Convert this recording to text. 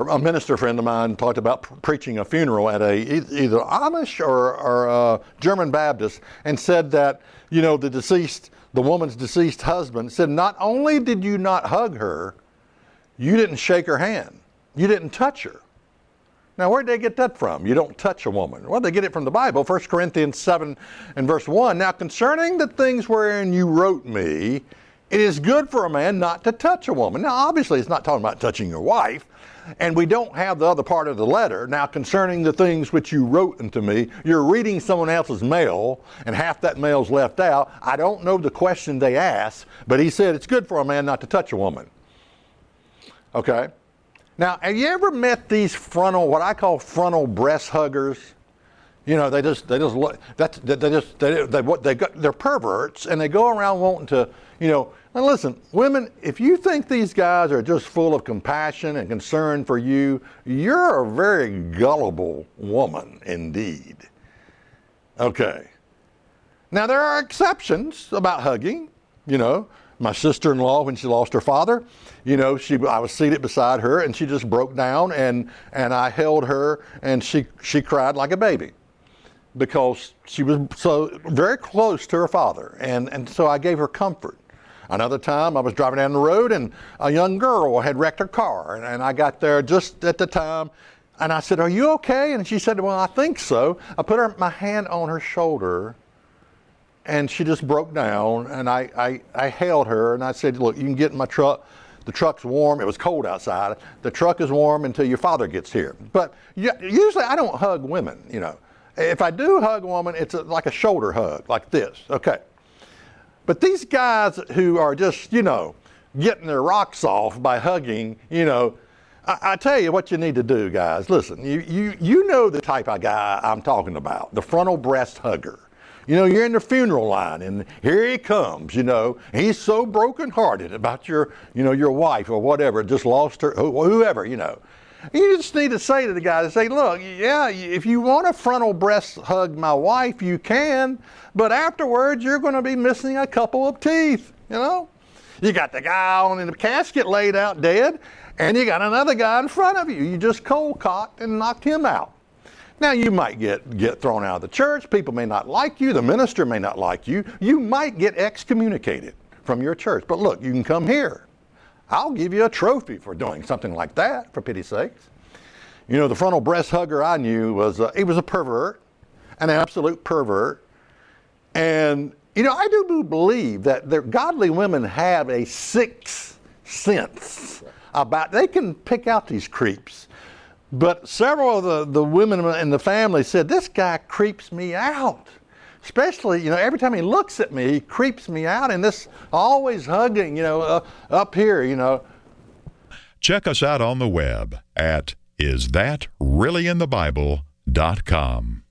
a minister friend of mine talked about preaching a funeral at either Amish or German Baptist, and said that, you know, the woman's deceased husband said, not only did you not hug her, you didn't shake her hand. You didn't touch her. Now, where'd they get that from? You don't touch a woman. Well, they get it from the Bible, 1 Corinthians 7 and verse 1. Now, concerning the things wherein you wrote me, it is good for a man not to touch a woman. Now, obviously, it's not talking about touching your wife, and we don't have the other part of the letter. Now, concerning the things which you wrote unto me, you're reading someone else's mail, and half that mail's left out. I don't know the question they asked, but he said it's good for a man not to touch a woman. Okay? Now, have you ever met these what I call frontal breast huggers? You know, they're perverts, and they go around wanting to, you know. Now listen, women, if you think these guys are just full of compassion and concern for you, you're a very gullible woman indeed. Okay. Now there are exceptions about hugging, you know. My sister-in-law, when she lost her father, you know, I was seated beside her, and she just broke down, and I held her, and she cried like a baby because she was so very close to her father, and so I gave her comfort. Another time, I was driving down the road, and a young girl had wrecked her car, and I got there just at the time, and I said, "Are you okay?" And she said, "Well, I think so." I put my hand on her shoulder, and she just broke down, and I held her, and I said, "Look, you can get in my truck. The truck's warm." It was cold outside. "The truck is warm until your father gets here." But usually I don't hug women, you know. If I do hug a woman, it's like a shoulder hug, like this, okay. But these guys who are just, you know, getting their rocks off by hugging, you know, I tell you what you need to do, guys. Listen, you know the type of guy I'm talking about, the frontal breast hugger. You know, you're in the funeral line, and here he comes, you know. He's so brokenhearted about your wife or whatever, just lost her, whoever, you know. You just need to say to the guy, say, "Look, yeah, if you want to frontal breast hug my wife, you can, but afterwards you're going to be missing a couple of teeth, you know. You got the guy in the casket laid out dead, and you got another guy in front of you. You just cold-cocked and knocked him out. Now, you might get thrown out of the church. People may not like you. The minister may not like you. You might get excommunicated from your church. But look, you can come here. I'll give you a trophy for doing something like that, for pity's sakes." You know, the frontal breast hugger I knew he was a pervert, an absolute pervert. And, you know, I do believe that godly women have a sixth sense they can pick out these creeps. But several of the women in the family said, "This guy creeps me out." Especially, you know, every time he looks at me, he creeps me out, and this always hugging, you know, up here, you know. Check us out on the web at isthatreallyinthebible.com.